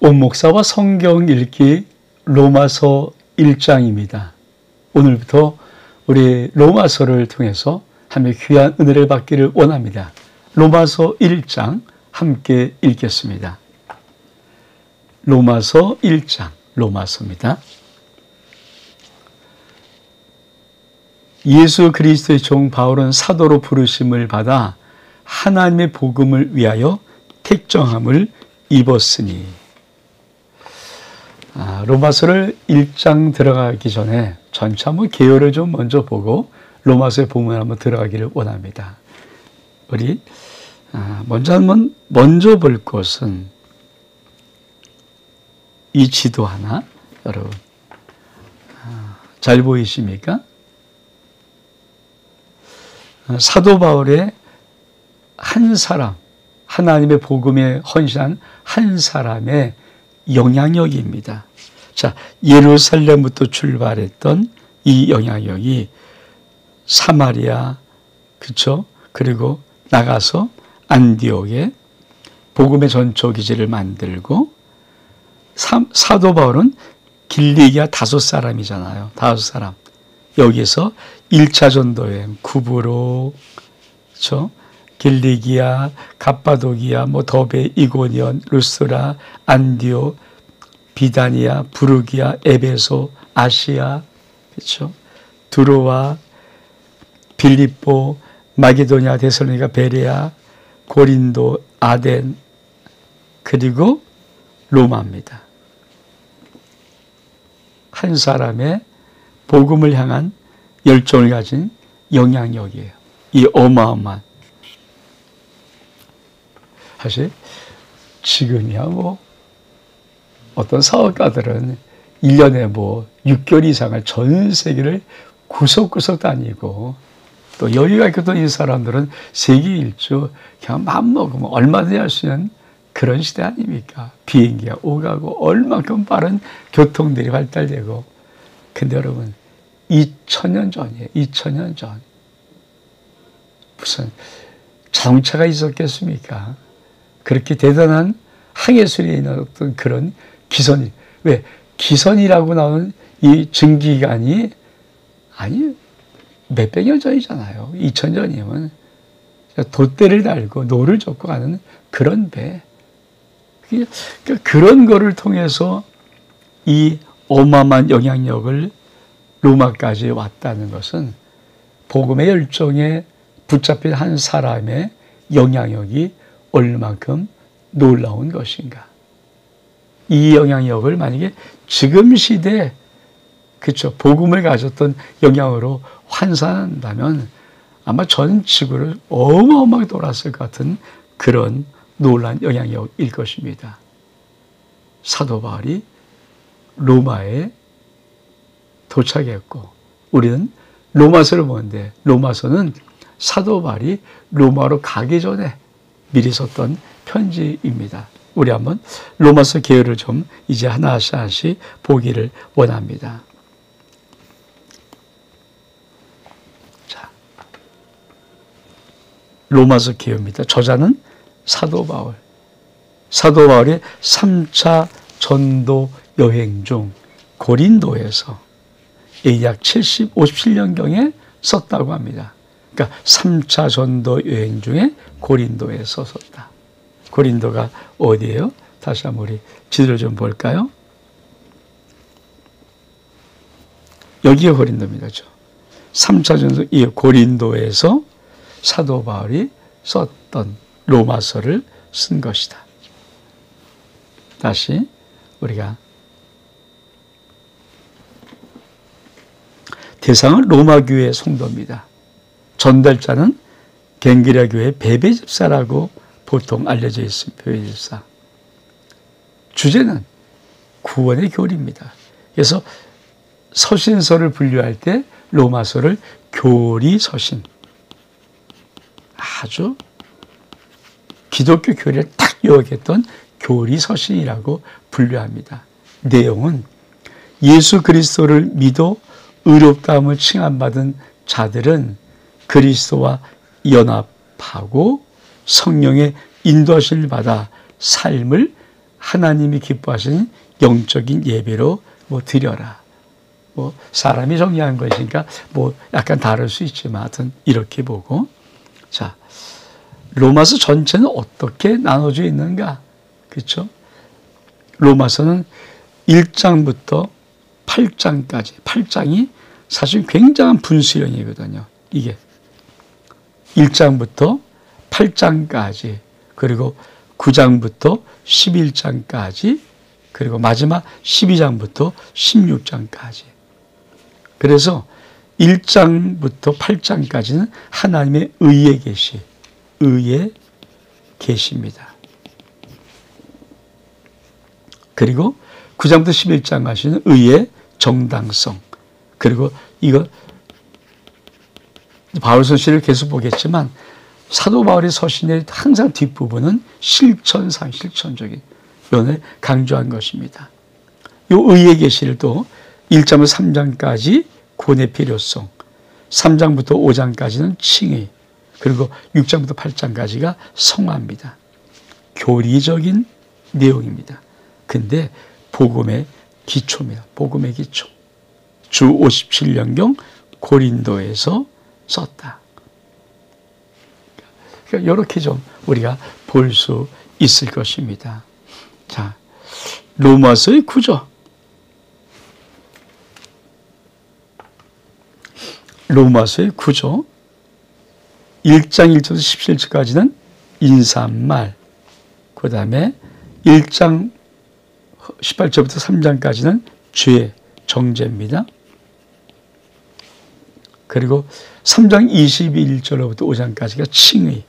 온 목사와 성경 읽기 로마서 1장입니다. 오늘부터 우리 로마서를 통해서 함께 귀한 은혜를 받기를 원합니다. 로마서 1장 함께 읽겠습니다. 로마서 1장, 로마서입니다. 예수 그리스도의 종 바울은 사도로 부르심을 받아 하나님의 복음을 위하여 택정함을 입었으니. 로마서를 1장 들어가기 전에 전체 한번 개요를 좀 먼저 보고 로마서의 본문을 한번 들어가기를 원합니다. 우리 먼저 볼 것은 이 지도 하나, 여러분 잘 보이십니까? 사도 바울의 한 사람, 하나님의 복음에 헌신한 한 사람의 영향력입니다. 자, 예루살렘부터 출발했던 이 영향력이 사마리아, 그렇죠? 그리고 나가서 안디옥에 복음의 전초기지를 만들고, 사도 바울은 길리기아 5사람이잖아요. 5사람. 여기서 1차 전도여행, 구브로, 그렇죠? 길리기아, 갑바도기아, 더베, 이고니온, 루스라, 안디옥, 비다니아, 부르기아, 에베소, 아시아, 그렇죠? 두로와, 빌립보, 마게도냐, 데살로니가, 베레아, 고린도, 아덴, 그리고 로마입니다. 한 사람의 복음을 향한 열정을 가진 영향력이에요. 이 어마어마한. 사실 지금이야 어떤 사업가들은 1년에 6개월 이상을 전 세계를 구석구석 다니고, 또 여유가 있고 또 이 사람들은 세계 일주 그냥 맘먹으면 얼마든지 할 수 있는 그런 시대 아닙니까? 비행기가 오가고 얼만큼 빠른 교통들이 발달되고. 근데 여러분 2000년 전이에요. 2000년 전. 무슨 자동차가 있었겠습니까? 그렇게 대단한 항해술에 있는 어떤 그런 기선이, 왜 기선이라고 나오는 이 증기기관이 몇백 년 전이잖아요. 2000년이면 돛대를 달고 노를 젓고 가는 그런 배. 그런 거를 통해서 이 어마어마한 영향력을 로마까지 왔다는 것은 복음의 열정에 붙잡힌 한 사람의 영향력이 얼마만큼 놀라운 것인가. 이 영향력을 만약에 지금 시대에, 그렇죠, 복음을 가졌던 영향으로 환산한다면 아마 전 지구를 어마어마하게 돌았을 것 같은 그런 놀라운 영향력일 것입니다. 사도 바울이 로마에 도착했고, 우리는 로마서를 보는데, 로마서는 사도 바울이 로마로 가기 전에 미리 썼던 편지입니다. 우리 한번 로마서 개요를 좀 이제 하나씩 보기를 원합니다. 자, 로마서 개요입니다. 저자는 사도 바울. 사도 바울의 3차 전도 여행 중 고린도에서 약 57년경에 썼다고 합니다. 그러니까 3차 전도 여행 중에 고린도에서 썼다. 고린도가 어디예요? 다시 한번 우리 지도를 좀 볼까요? 여기가 고린도입니다. 3차 전도 이 고린도에서 사도 바울이 썼던 로마서를 쓴 것이다. 다시 우리가 대상은 로마 교회 성도입니다. 전달자는 갱기라 교회 베베 집사라고 보통 알려져 있습니다. 베베 집사. 주제는 구원의 교리입니다. 그래서 서신서를 분류할 때 로마서를 교리서신, 아주 기독교 교리를 딱 요약했던 교리서신이라고 분류합니다. 내용은 예수 그리스도를 믿어 의롭다함을 칭함받은 자들은 그리스도와 연합하고 성령의 인도하심을 받아 삶을 하나님이 기뻐하시는 영적인 예배로 뭐 드려라. 뭐 사람이 정리한 것이니까 뭐 약간 다를 수 있지만 하여튼 이렇게 보고, 자, 로마서 전체는 어떻게 나눠져 있는가? 그렇죠? 로마서는 1장부터 8장까지, 8장이 사실 굉장한 분수령이거든요. 이게 1장부터 8장까지, 그리고 9장부터 11장까지, 그리고 마지막 12장부터 16장까지. 그래서 1장부터 8장까지는 하나님의 의의 계시, 의의 계시입니다. 그리고 9장부터 11장까지는 의의 정당성. 그리고 이거 바울 서신을 계속 보겠지만 사도 바울의 서신의 항상 뒷부분은 실천상, 실천적인 면을 강조한 것입니다. 이 의의 계시를 또 1장부터 3장까지 구원의 필요성, 3장부터 5장까지는 칭의, 그리고 6장부터 8장까지가 성화입니다. 교리적인 내용입니다. 근데 복음의 기초입니다. 복음의 기초. 주 57년경 고린도에서 썼다. 그러니까 이렇게 좀 우리가 볼 수 있을 것입니다. 자, 로마서의 구조. 로마서의 구조. 1장 1절부터 17절까지는 인사말. 그 다음에 1장 18절부터 3장까지는 죄, 정죄입니다. 그리고 3장 21절로부터 5장까지가 칭의,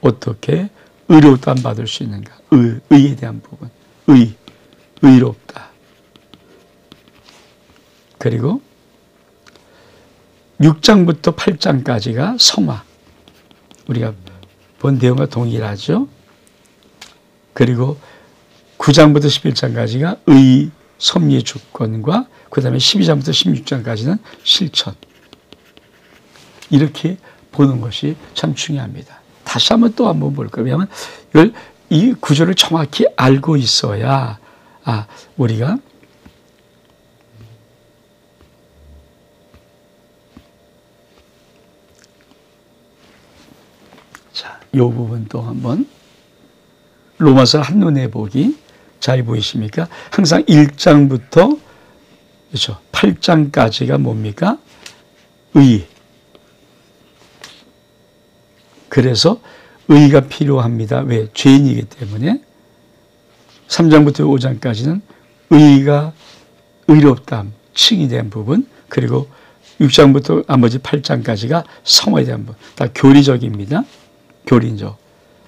어떻게 의롭다함 받을 수 있는가, 의에 대한 부분, 의롭다. 그리고 6장부터 8장까지가 성화, 우리가 본 내용과 동일하죠. 그리고 9장부터 11장까지가 의, 섭리의 주권과 그 다음에 12장부터 16장까지는 실천. 이렇게 보는 것이 참 중요합니다. 다시 한번 또 한번 볼 거예요. 왜냐하면 이 구조를 정확히 알고 있어야 우리가 자, 이 부분 또 한번 로마서 한눈에 보기 잘 보이십니까? 항상 1장부터 그렇죠, 8장까지가 뭡니까? 의. 그래서 의가 필요합니다. 왜? 죄인이기 때문에. 3장부터 5장까지는 의가 의롭다함, 칭에 대한 부분, 그리고 6장부터 나머지 8장까지가 성화에 대한 부분. 다 교리적입니다. 교리적.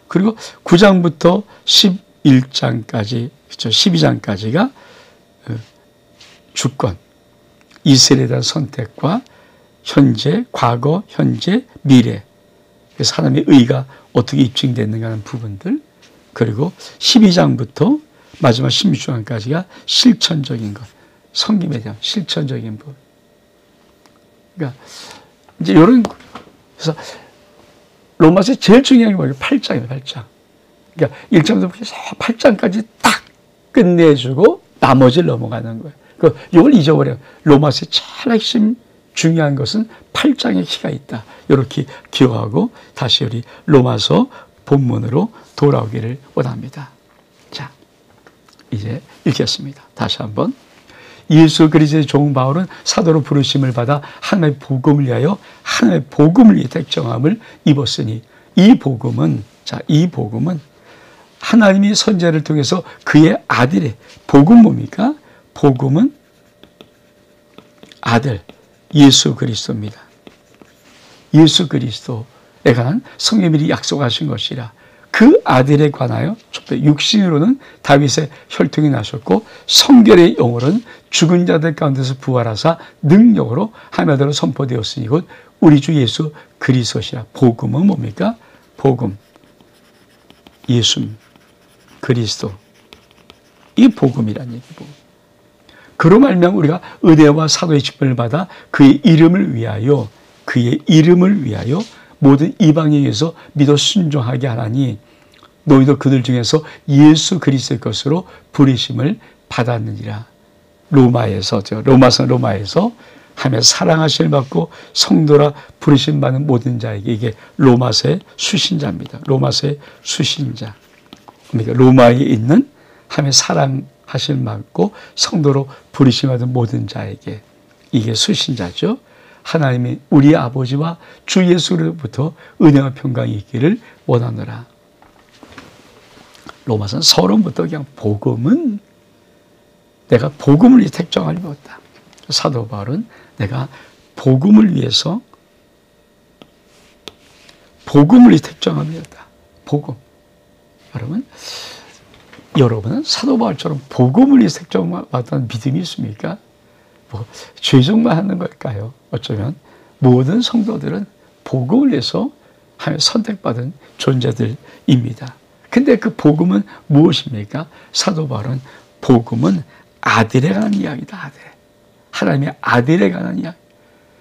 그리고 9장부터 11장까지, 그렇죠, 12장까지가 주권, 이스라엘에 대한 선택과 현재, 과거, 현재, 미래. 그래서 하나님의 의가 어떻게 입증됐는가 하는 부분들, 그리고 12장부터 마지막 16장까지가 실천적인 것, 섬김에 대한 실천적인 부분. 그러니까 이제 이런, 그래서 로마서의 제일 중요한 게 뭐예요? 8장이에요, 8장. 그러니까 1장부터 8장까지 딱 끝내주고 나머지를 넘어가는 거예요. 이걸 잊어버려요. 로마서의 제일 핵심 중요한 것은 8장의 키가 있다. 이렇게 기억하고 다시 우리 로마서 본문으로 돌아오기를 원합니다. 자, 이제 읽겠습니다. 다시 한번. 예수 그리스도의 종 바울은 사도로 부르심을 받아 하나님의 복음을 위하여 하나님의 복음을 위해 택정함을 입었으니, 이 복음은, 자, 이 복음은 하나님이 선지자를 통해서 그의 아들의, 복음 뭡니까? 복음은 아들 예수 그리스도입니다. 예수 그리스도에 관한 성령님이 약속하신 것이라. 그 아들에 관하여 육신으로는 다윗의 혈통이 나셨고 성결의 영으로는 죽은 자들 가운데서 부활하사 능력으로 하나님의 아들로 선포되었으니 곧 우리 주 예수 그리스도시라. 복음은 뭡니까? 복음, 예수 그리스도, 이 복음이란 얘기고, 그로 말미암아 우리가 의대와 사도의 직분을 받아 그의 이름을 위하여 모든 이방인에게서 믿어 순종하게 하나니, 너희도 그들 중에서 예수 그리스도의 것으로 부르심을 받았느니라. 로마서 하며 사랑하심을 받고 성도라 부르심 받는 모든 자에게, 이게 로마서의 수신자입니다. 로마서의 수신자. 그러니까 로마에 있는 하며 사랑하심을 받고 성도로 부르심 받은 모든 자에게, 이게 수신자죠. 하나님이 우리 아버지와 주 예수로부터 은혜와 평강이 있기를 원하노라. 로마서는 서론부터 그냥 복음은 내가 복음을 위해 택정을 입었다. 사도 바울은 내가 복음을 위해서 택정함이었다. 복음. 여러분은 사도 바울처럼 복음을 위해 택정받았다는 믿음이 있습니까? 죄종만 하는 걸까요? 어쩌면 모든 성도들은 복음을 위해서 선택받은 존재들입니다. 근데 그 복음은 무엇입니까? 사도 바울은 복음은 아들에 관한 이야기다. 아들. 하나님의 아들에 관한 이야기.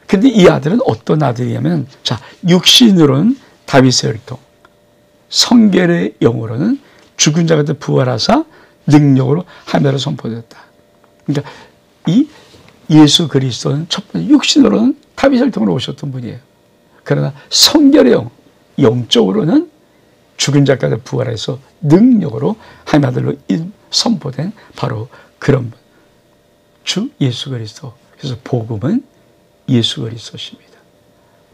근데 이 아들은 어떤 아들이냐면, 자, 육신으로는 다윗의 혈통, 성결의 영으로는 죽은 자 같은 부활하사 능력으로 하늘로 선포되었다. 그러니까 이 예수 그리스도는 첫 번째 육신으로는 다윗의 혈통으로 오셨던 분이에요. 그러나 성결의 영, 영적으로는 죽은 자 같은 부활해서 능력으로 하늘로 선포된 바로 그런 분. 주 예수 그리스도. 그래서 복음은 예수 그리스도십니다.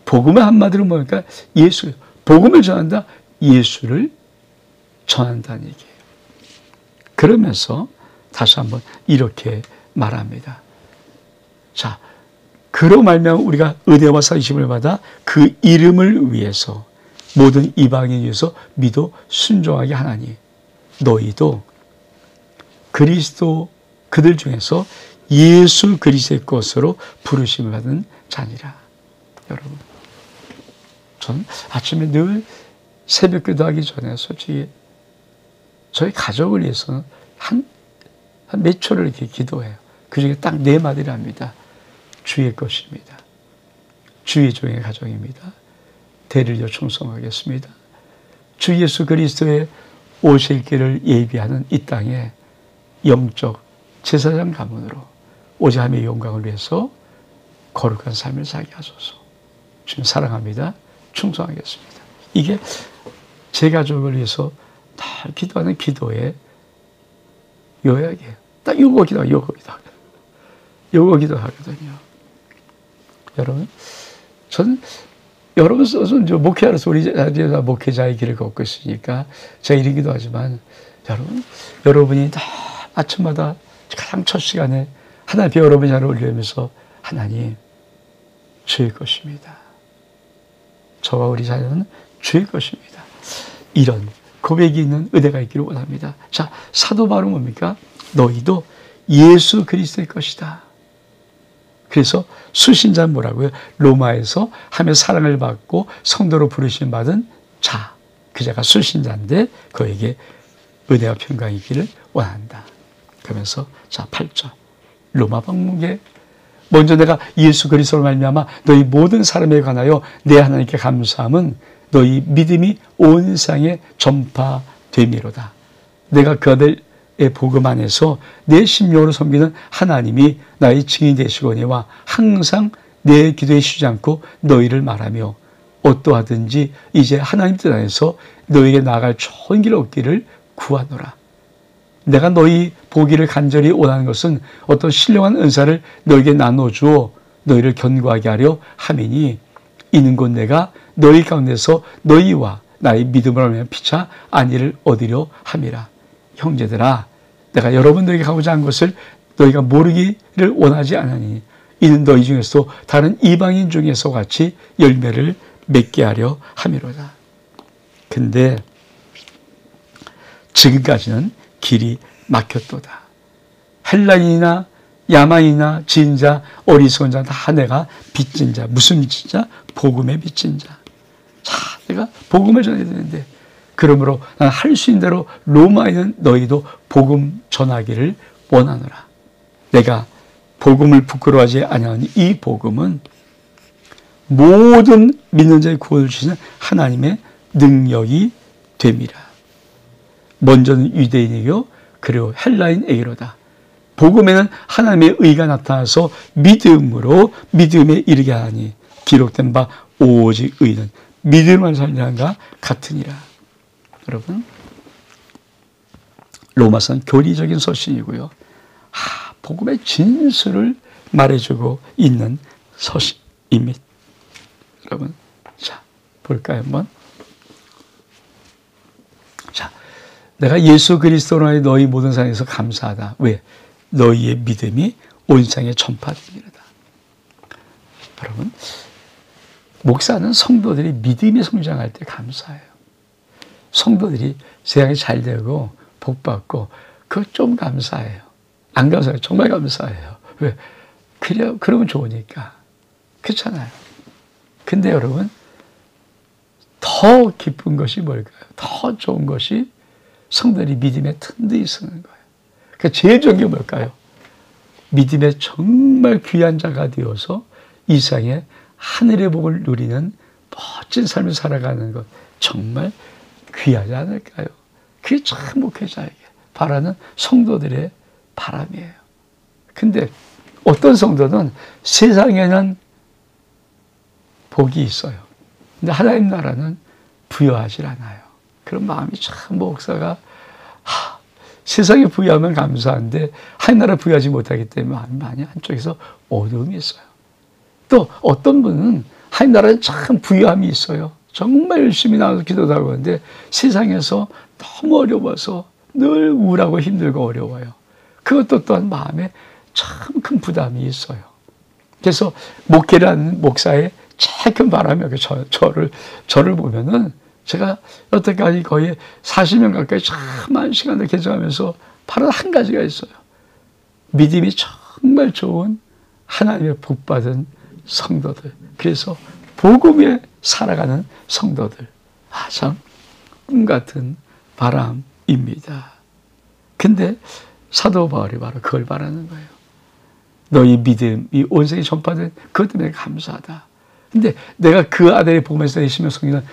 복음은 한마디로 뭐니까 복음을 전한다, 예수를 전한다는 얘기예요. 그러면서 다시 한번 이렇게 말합니다. 자, 그로 말미암아 우리가 은혜와 사심을 받아 그 이름을 위해서 모든 이방인 위해서 믿어 순종하게 하나니 너희도 그리스도 그들 중에서 예수 그리스도의 것으로 부르심을 받은 자니라. 여러분, 저는 아침에 늘 새벽 기도하기 전에 솔직히 저희 가족을 위해서는 한 몇 초를 이렇게 기도해요. 그 중에 딱 4마디를 합니다. 주의 것입니다. 주의 종의 가정입니다. 대를 충성하겠습니다. 주 예수 그리스도의 오실 길을 예비하는 이 땅에 영적 제사장 가문으로 오직함의 영광을 위해서 거룩한 삶을 살게 하소서. 주님 사랑합니다. 충성하겠습니다. 이게 제 가족을 위해서 다 기도하는 기도의 요약이에요. 딱 요거 기도하거든요. 여러분, 저는 여러분 목회자로서 우리 목회자의 길을 걷고 있으니까 제가 이런 기도하지만 여러분이 다 아침마다 가장 첫 시간에 하나님 여러분이 잘 올리면서 하나님 주의 것입니다. 저와 우리 자녀는 주의 것입니다. 이런 고백이 있는 은혜가 있기를 원합니다. 자, 사도 바울은 뭡니까? 너희도 예수 그리스도의 것이다. 그래서 수신자는 뭐라고요? 로마에서 하며 사랑을 받고 성도로 부르심 받은 자, 그 자가 수신자인데 그에게 은혜와 평강이 있기를 원한다. 그러면서 자 8절 로마 방문에 먼저 내가 예수 그리스도로 말미암아 너희 모든 사람에 관하여 내 하나님께 감사함은 너희 믿음이 온 세상에 전파됨이로다. 내가 그 아들의 복음 안에서 내 심령으로 섬기는 하나님이 나의 증인이 되시거니와 항상 내 기도에 쉬지 않고 너희를 말하며 어떠하든지 이제 하나님 뜻 안에서 너희에게 나아갈 좋은 길 얻기를 구하노라. 내가 너희 보기를 간절히 원하는 것은 어떤 신령한 은사를 너희에게 나눠주어 너희를 견고하게 하려 함이니 이는 곧 내가 너희 가운데서 너희와 나의 믿음을 하며 피차 안위를 얻으려 함이라. 형제들아, 내가 여러분들에게 가고자 한 것을 너희가 모르기를 원하지 않으니 이는 너희 중에서도 다른 이방인 중에서 같이 열매를 맺게 하려 함이로다. 근데 지금까지는 길이 막혔도다. 헬라인이나 야만이나 지인자, 어리석은 자 다 내가 빚진 자. 무슨 빚진 자? 복음의 빚진 자. 자, 내가 복음을 전해야 되는데 그러므로 나는 할 수 있는 대로 로마에 있는 너희도 복음 전하기를 원하노라. 내가 복음을 부끄러워하지 아니하니 이 복음은 모든 믿는 자의 구원을 주시는 하나님의 능력이 됨이라. 먼저는 유대인이요 그리고 헬라인에게로다. 복음에는 하나님의 의가 나타나서 믿음으로 믿음에 이르게 하니 기록된 바 오직 의는 믿음만 살리는가 같으니라. 여러분, 로마서는 교리적인 서신이고요. 복음의 진수를 말해주고 있는 서신입니다. 여러분, 자, 볼까요, 한번? 자, 내가 예수 그리스도로 하여 너희 모든 상에서 감사하다. 왜? 너희의 믿음이 온 세상에 전파되리로다. 여러분, 목사는 성도들이 믿음이 성장할 때 감사해요. 성도들이 세상이 잘 되고 복 받고 그거 좀 감사해요. 안 감사해요. 정말 감사해요. 왜? 그러면 좋으니까. 그렇잖아요. 근데 여러분, 더 기쁜 것이 뭘까요? 더 좋은 것이 성도들이 믿음에 튼튼히 서는 거예요. 그러니까 제일 좋은 게 뭘까요? 믿음에 정말 귀한 자가 되어서 이 세상에 하늘의 복을 누리는 멋진 삶을 살아가는 것 정말 귀하지 않을까요? 그게 참 목회자에게 바라는 성도들의 바람이에요. 근데 어떤 성도는 세상에는 복이 있어요. 근데 하나님 나라는 부여하지 않아요. 그런 마음이 참 목사가 세상에 부여하면 감사한데 하나님 나라 부여하지 못하기 때문에 마음이 많이 한쪽에서 어려움이 있어요. 또 어떤 분은 하나님 나라에 참 부유함이 있어요. 정말 열심히 나와서 기도도 하고 하는데 세상에서 너무 어려워서 늘 우울하고 힘들고 어려워요. 그것도 또한 마음에 참 큰 부담이 있어요. 그래서 목회를 하는 목사의 제일 큰 바람이 저를 보면은 제가 여태까지 거의 40년 가까이 참 많은 시간을 개정하면서 바로 한 가지가 있어요. 믿음이 정말 좋은 하나님의 복받은 성도들. 그래서 복음에 살아가는 성도들. 참 꿈같은 바람입니다. 근데 사도 바울이 바로 그걸 바라는 거예요. 너희 믿음이 온 세상에 전파된 그것 때문에 감사하다. 근데 내가 그 아들의 복음에서 내쉬며 섬기는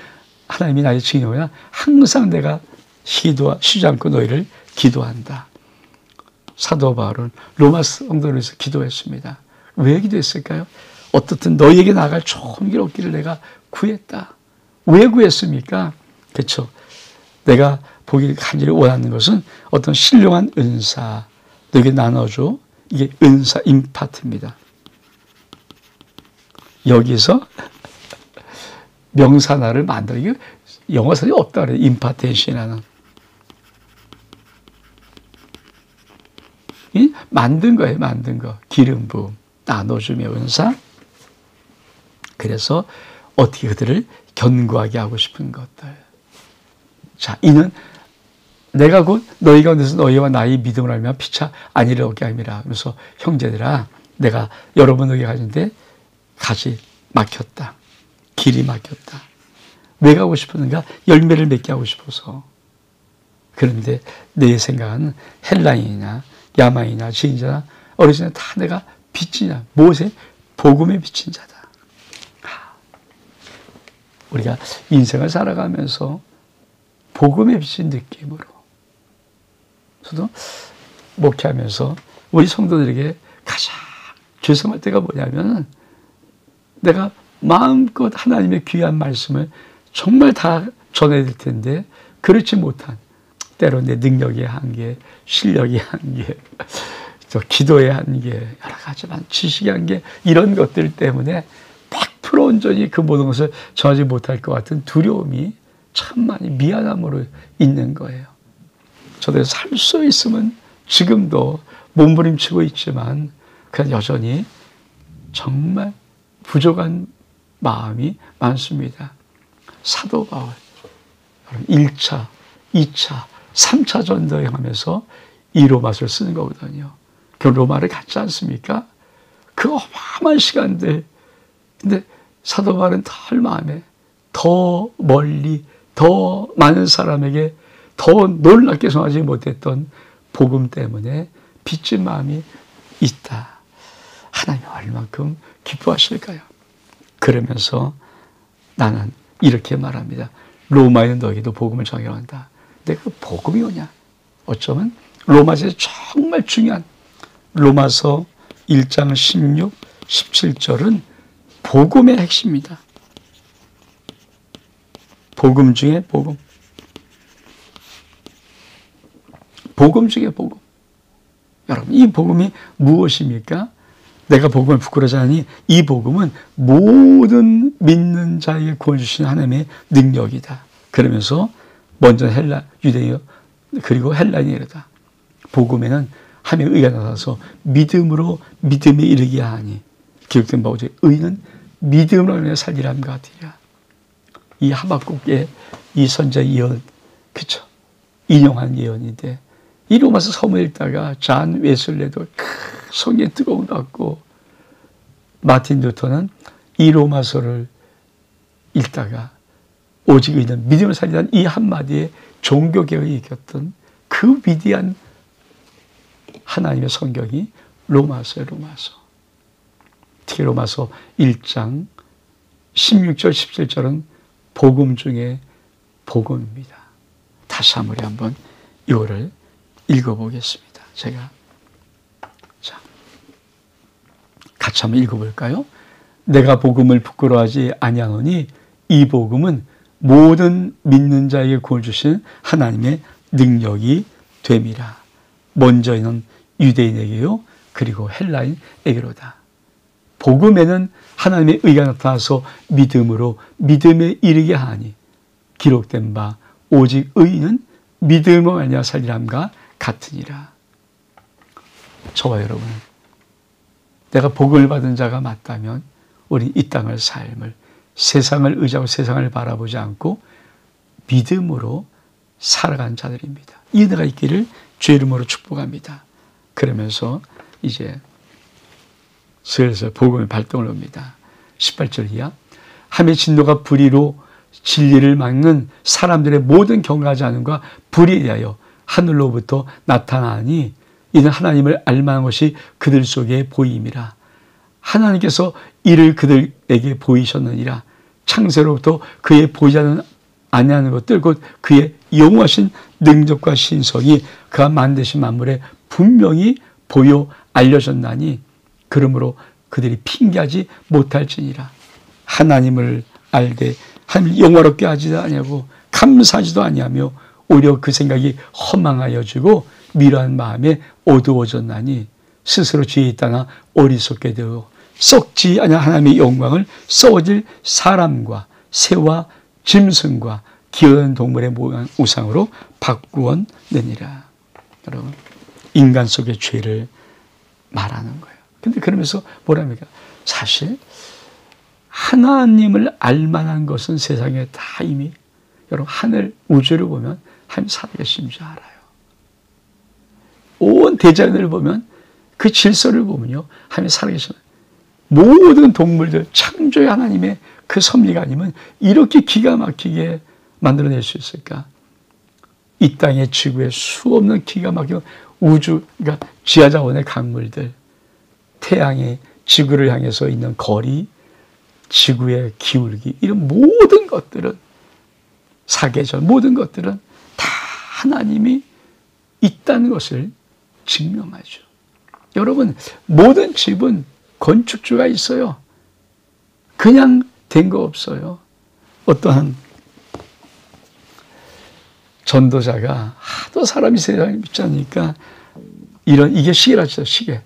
하나님이 나의 증인이구나. 항상 내가 쉬지 않고 너희를 기도한다. 사도 바울은 로마 성도를 위해서 기도했습니다. 왜 기도했을까요? 어떻든 너희에게 나아갈 좋은 길 없기를 내가 구했다. 왜 구했습니까? 그렇죠. 내가 보길 간절히 원하는 것은 어떤 신령한 은사 너에게 나눠줘. 이게 은사 임파트입니다. 여기서 명사나를 만들어. 이게 영어선이 없다 그래요. 임파테이션이라는. 만든 거예요. 만든 거. 기름 부음. 나눠주며 은사. 그래서 어떻게 그들을 견고하게 하고 싶은 것들. 자, 이는 내가 곧 너희 가운데서 너희와 나의 믿음을 알면 피차 안위를 얻게 함이라. 그래서 형제들아, 내가 여러분에게 가는데 가지 막혔다. 길이 막혔다. 왜 가고 싶었는가? 열매를 맺게 하고 싶어서. 그런데 내 생각은 헬라인이나 야마이나 지인자나 어르신이나 다 내가 빚지냐. 무엇에? 복음에 빚진 자다. 우리가 인생을 살아가면서 복음에 빚진 느낌으로 저도 목회하면서 우리 성도들에게 가장 죄송할 때가 뭐냐면 내가 마음껏 하나님의 귀한 말씀을 정말 다 전해야 될 텐데 그렇지 못한 때로 내 능력의 한계, 실력의 한계, 또 기도의 한계, 여러 가지만 지식의 한계 이런 것들 때문에 100% 온전히 그 모든 것을 전하지 못할 것 같은 두려움이 참 많이 미안함으로 있는 거예요. 저도 살 수 있으면 지금도 몸부림치고 있지만 그냥 여전히 정말 부족한 마음이 많습니다. 사도 바울 1차, 2차, 3차 전도 여행하면서 이 로마서를 쓰는 거거든요. 그 로마를 갔지 않습니까? 그 어마어마한 시간들. 근데 사도 바울은 덜 마음에 더 멀리 더 많은 사람에게 더 놀랍게 전하지 못했던 복음 때문에 빚진 마음이 있다. 하나님이 얼만큼 기뻐하실까요? 그러면서 나는 이렇게 말합니다. 로마에는 너에게도 복음을 전하기로 한다. 근데 그 복음이 뭐냐? 어쩌면 로마서에서 정말 중요한 로마서 1장 16, 17절은 복음의 핵심입니다. 복음 중에 복음. 복음 중에 복음. 여러분, 이 복음이 무엇입니까? 내가 복음을 부끄러워하지 않으니 이 복음은 모든 믿는 자에게 구원 주신 하나님의 능력이다. 그러면서 먼저 유대인이요 그리고 헬라인이 이르다. 복음에는 하나님의 의가 나타나서 믿음으로 믿음에 이르게 하니 기록된 바오죠. 의는 믿음으로 인해 살리라 함과 같으리라. 이 하박국의 이 선지자 예언, 그쵸? 인용한 예언인데 이 로마서 서문 읽다가 잔 웨슬레도 성에 뜨거운 받고 마틴 루터는 이 로마서를 읽다가 오직 의는 믿음을 살리라는 이 한마디에 종교개혁이 이겼던 그 위대한 하나님의 성경이 로마서예요. 로마서. 특히 로마서 1장 16절 17절은 복음 중에 복음입니다. 다시 한번 이거를 읽어보겠습니다. 제가 자 같이 한번 읽어볼까요? 내가 복음을 부끄러워하지 아니하노니 이 복음은 모든 믿는 자에게 구원 주신 하나님의 능력이 됨이라. 먼저는 유대인에게요 그리고 헬라인에게로다. 복음에는 하나님의 의가 나타나서 믿음으로 믿음에 이르게 하니 기록된 바 오직 의인은 믿음으로 말미암아 살리람과 같으니라. 저와 여러분, 내가 복음을 받은 자가 맞다면 우리 이 땅의 삶을 세상을 의지하고 세상을 바라보지 않고 믿음으로 살아간 자들입니다. 이 은혜가 있기를 주의 이름으로 축복합니다. 그러면서 이제 슬슬 복음의 발동을 합니다. 18절 이하 함의 진노가 불의로 진리를 막는 사람들의 모든 경외하지 않음과 불의에 대하여 하늘로부터 나타나니 이는 하나님을 알만한 것이 그들 속에 보임이라. 하나님께서 이를 그들에게 보이셨느니라. 창세로부터 그의 보이지 아니하는 것들 곧 그의 영원하신 능력과 신성이 그가 만드신 만물에 분명히 보여 알려졌나니 그러므로 그들이 핑계하지 못할지니라. 하나님을 알되 하나님을 영화롭게 하지 아니하고 감사하지도 아니하며 오히려 그 생각이 허망하여지고 미련한 마음에 어두워졌나니 스스로 지혜 있다나 어리석게 되어 썩지 아니한 하나님의 영광을 썩어질 사람과 새와 짐승과 기어다니는 동물의 우상으로 바꾸었느니라. 여러분, 인간 속의 죄를 말하는 거예요. 근데 그러면서 뭐랍니까? 사실 하나님을 알만한 것은 세상에 다 이미 여러분 하늘 우주를 보면 하나님 살아계신 줄 알아요. 온 대자연을 보면 그 질서를 보면요 하나님 살아계신 모든 동물들 창조의 하나님의 그 섭리가 아니면 이렇게 기가 막히게 만들어낼 수 있을까? 이 땅의 지구에 수없는 기가 막힌 우주, 그러니까 지하자원의 강물들, 태양이 지구를 향해서 있는 거리, 지구의 기울기, 이런 모든 것들은 사계절, 모든 것들은 다 하나님이 있다는 것을 증명하죠. 여러분, 모든 집은 건축주가 있어요. 그냥 된 거 없어요. 어떠한 전도자가 하도 사람이 세상에 믿지 않으니까 이게 시계라죠, 시계.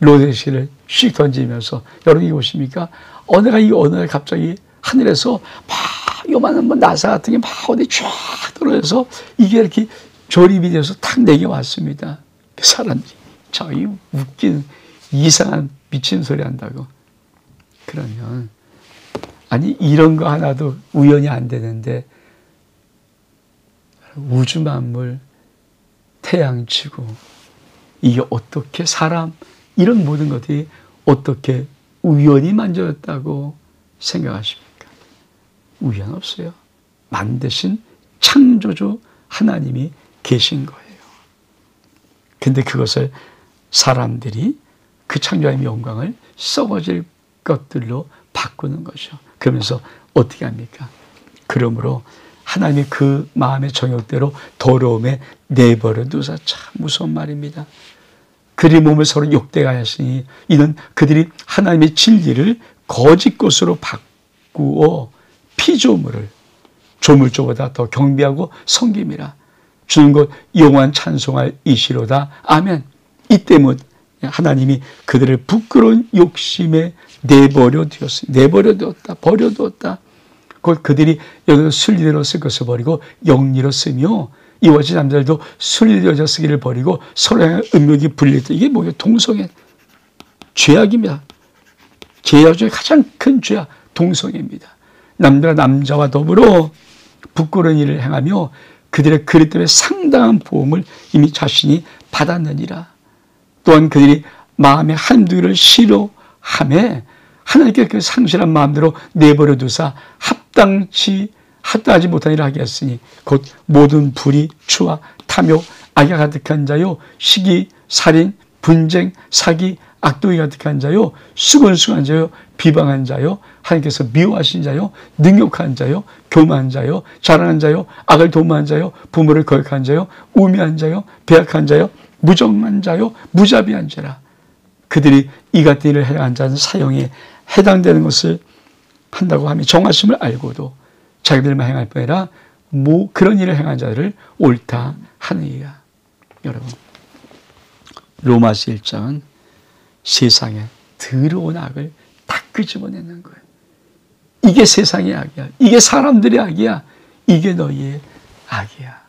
로데시를 씩 던지면서 여러분 이거 보십니까? 어느 날 갑자기 하늘에서 막 요만한 나사 같은 게 막 어디 쫙 떨어져서 이게 이렇게 조립이 돼서 탁 내게 왔습니다. 그 사람들이 저기 웃긴 이상한 미친 소리 한다고. 그러면 아니 이런 거 하나도 우연이 안 되는데 우주 만물, 태양, 지구 이게 어떻게 사람 이런 모든 것들이 어떻게 우연히 만들어졌다고 생각하십니까? 우연 없어요. 만드신 창조주 하나님이 계신 거예요. 근데 그것을 사람들이 그 창조하나님의 영광을 썩어질 것들로 바꾸는 거죠. 그러면서 어떻게 합니까? 그러므로 하나님의 그 마음의 정욕대로 더러움에 내버려 두사. 참 무서운 말입니다. 그들이 몸을 서로 욕되게 하였으니 이는 그들이 하나님의 진리를 거짓 것으로 바꾸어 피조물을 조물조보다 더 경배하고 섬김이라. 주는 것 영원한 찬송할 이시로다. 아멘. 이 때문 하나님이 그들을 부끄러운 욕심에 내버려 두었다. 버려두었다. 곧 그들이 여기서 순리대로 쓸 것을 버리고 영리로 쓰며 이와 같이 남자들도 순리대로 쓰기를 버리고 서로 향해 음욕이 불릴때 이게 뭐예요? 동성애. 죄악입니다. 죄악 중에 가장 큰 죄악 동성애입니다. 남자가 남자와 더불어 부끄러운 일을 행하며 그들의 그릇 때문에 상당한 보험을 이미 자신이 받았느니라. 또한 그들이 마음의 한두 개를 싫어하며 하나님께 그 상실한 마음대로 내버려 두사 합당하지 못한 일을 하게 했으니 곧 모든 불의, 추와 탐욕, 악이 가득한 자요, 시기, 살인, 분쟁, 사기, 악독이 가득한 자요, 수근수근한 자요, 비방한 자요, 하나님께서 미워하신 자요, 능욕한 자요, 교만한 자요, 자랑한 자요, 악을 도모한 자요, 부모를 거역한 자요, 우매한 자요, 배악한 자요, 무정한 자요, 무자비한 자라. 그들이 이 같은 일을 행한 자는 사형에 해당되는 것을 한다고 하며 정하심을 알고도 자기들만 행할 뿐 아니라 그런 일을 행한 자들을 옳다 하느니라. 여러분, 로마서 1장은 세상에 더러운 악을 다 끄집어내는 거예요. 이게 세상의 악이야. 이게 사람들의 악이야. 이게 너희의 악이야.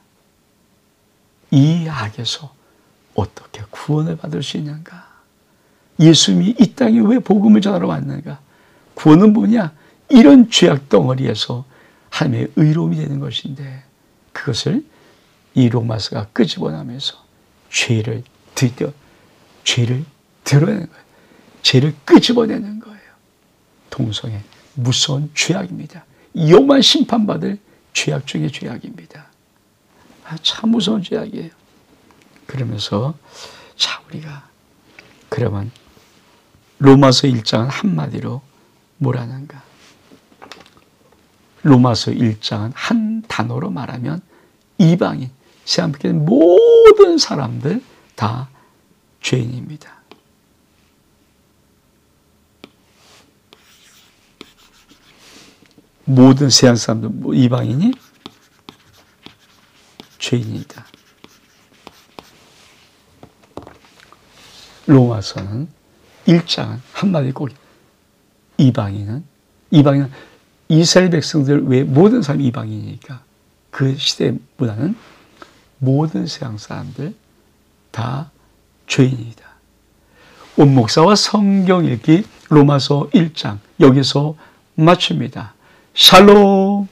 이 악에서 어떻게 구원을 받을 수 있는가? 예수님이 이 땅에 왜 복음을 전하러 왔는가? 구원은 뭐냐? 이런 죄악 덩어리에서 하나님의 의로움이 되는 것인데 그것을 이 로마서가 끄집어내면서 죄를 드러내는 거예요. 죄를 끄집어내는 거예요. 동성애 무서운 죄악입니다. 영원한 심판받을 죄악 중의 죄악입니다. 참 무서운 죄악이에요. 그러면서 자, 우리가 그러면 로마서 1장은 한마디로 뭐라는가? 로마서 1장은 한 단어로 말하면 이방인, 세상 밖에 있는 모든 사람들 다 죄인입니다. 모든 세상 사람들, 이방인이 죄인이다. 로마서는 1장은 한마디 꼭 이방인은 이스라엘 백성들 외에 모든 사람이 이방인이니까 그 시대의 문화는 모든 세상 사람들 다 죄인이다. 온 목사와 성경 읽기 로마서 1장 여기서 마칩니다. 샬롬.